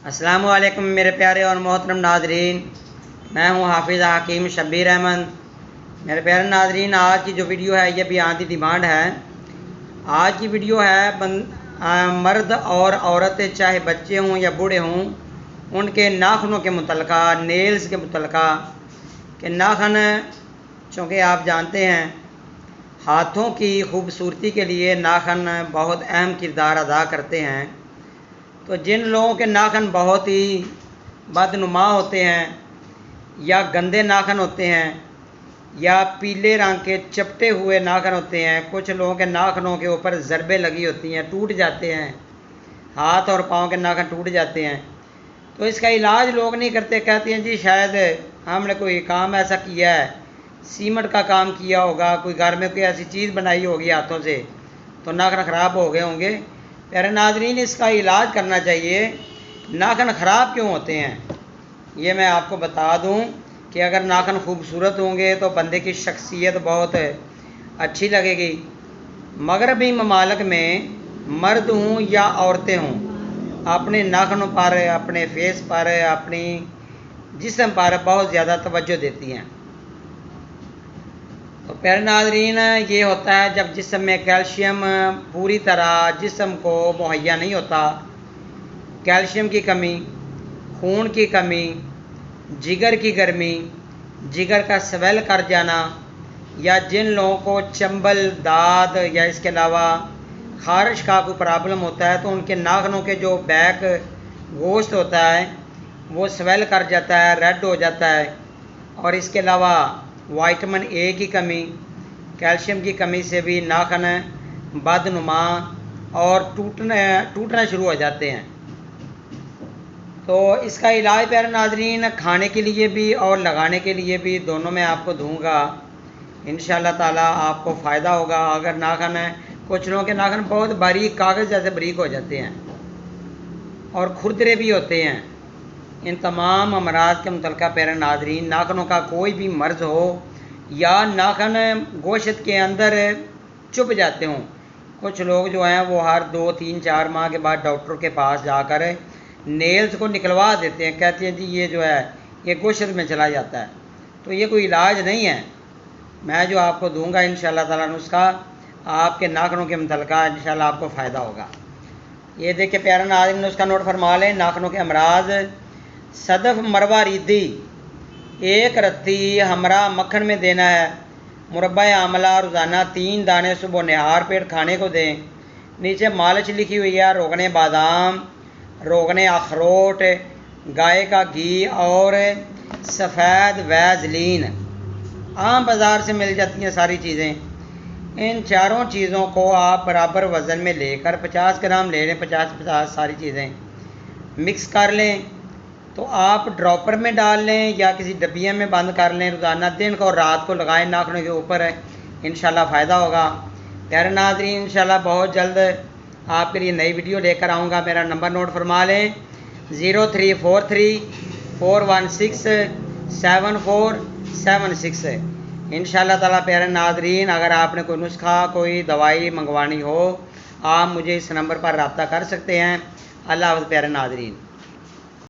अस्सलामु अलैकुम मेरे प्यारे और मोहतरम नाजरीन, मैं हूँ हाफिज़ हकीम शब्बीर अहमद। मेरे प्यारे नाजरीन, आज की जो वीडियो है ये बियॉन्ड दी डिमांड है। आज की वीडियो है मर्द और औरतें चाहे बच्चे हों या बूढ़े हों, उनके नाखूनों के मुतल्लिक़ा, नेल्स के मुतल्लिक़ा कि नाखून चूँकि आप जानते हैं हाथों की खूबसूरती के लिए नाखून बहुत अहम किरदार अदा करते हैं। तो जिन लोगों के नाखून बहुत ही बदनुमा होते हैं या गंदे नाखून होते हैं या पीले रंग के चपटे हुए नाखून होते हैं, कुछ लोगों के नाखूनों के ऊपर ज़रबें लगी होती हैं, टूट जाते हैं, हाथ और पाँव के नाखून टूट जाते हैं, तो इसका इलाज लोग नहीं करते। कहते हैं जी शायद हमने कोई काम ऐसा किया है, सीमेंट का काम किया होगा, कोई घर में कोई ऐसी चीज़ बनाई होगी हाथों से तो नाखून ख़राब हो गए होंगे। प्यारे नाजरीन, इसका इलाज करना चाहिए। नाखून ख़राब क्यों होते हैं ये मैं आपको बता दूं कि अगर नाखून खूबसूरत होंगे तो बंदे की शख्सियत बहुत अच्छी लगेगी। मगरबी ममालिक में मर्द हों या औरतें हों, अपने नाखूनों पर, अपने फेस पर, अपनी जिस्म पर बहुत ज़्यादा तवज्जो देती हैं। तो प्यारे नाजरीन, ये होता है जब जिस्म में कैल्शियम पूरी तरह जिस्म को मुहैया नहीं होता, कैल्शियम की कमी, खून की कमी, जिगर की गर्मी, जिगर का स्वेल कर जाना, या जिन लोगों को चंबल, दाद या इसके अलावा खारिश का कोई प्रॉब्लम होता है तो उनके नाखूनों के जो बैक गोश्त होता है वो स्वेल कर जाता है, रेड हो जाता है। और इसके अलावा विटामिन ए की कमी, कैल्शियम की कमी से भी नाखून बदनुमा और टूटना शुरू हो जाते हैं। तो इसका इलाज प्यारे नाजरीन खाने के लिए भी और लगाने के लिए भी दोनों में आपको दूंगा। इंशाअल्लाह ताला आपको फ़ायदा होगा। अगर नाखून कुछ लोगों के नाखून बहुत बारीक, कागज़ जैसे बारीक हो जाते हैं और खुरदरे भी होते हैं। इन तमाम अमराज के मुतल्लिक़ा प्यारे नाजरीन, नाखूनों का कोई भी मर्ज़ हो या नाखून गोश्त के अंदर चुभ जाते हों, कुछ लोग जो हैं वो हर 2, 3, 4 माह के बाद डॉक्टर के पास जाकर नेल्स को निकलवा देते हैं। कहते हैं जी ये जो है ये गोश्त में चला जाता है। तो ये कोई इलाज नहीं है। मैं जो आपको दूंगा इंशाअल्लाह ताला नुस्खा, आपके नाखूनों के मुतल्लिक़ा इंशाअल्लाह आपको फ़ायदा होगा। ये देखिए प्यारे नाज़रीन, नुस्खा नोट फरमा लें। नाखूनों के अमराज: सदफ मरवा रिद्दी 1 रत्ती हमरा मक्खन में देना है। मुरब्बा आमला रोज़ाना 3 दाने सुबह निहार पेट खाने को दें। नीचे मालिश लिखी हुई है: रोगने बादाम, रोगने अखरोट, गाय का घी और सफ़ेद वैज़लीन। आम बाज़ार से मिल जाती हैं सारी चीज़ें। इन चारों चीज़ों को आप बराबर वज़न में लेकर 50 ग्राम ले लें, 50-50 सारी चीज़ें मिक्स कर लें। तो आप ड्रॉपर में डाल लें या किसी डब्बिया में बंद कर लें। रोज़ाना दिन को और रात को लगाएं नाखूनों के ऊपर, इंशाल्लाह फ़ायदा होगा। प्यारे नाज़रीन, इंशाल्लाह बहुत जल्द आपके लिए नई वीडियो लेकर आऊँगा। मेरा नंबर नोट फरमा लें: 0343 416 7476। इंशाल्लाह ताला प्यारे नाज़रीन, अगर आपने कोई नुस्खा, कोई दवाई मंगवानी हो, आप मुझे इस नंबर पर रब्ता कर सकते हैं। अल्लाह हाफ़िज़ प्यारे नाज़रीन।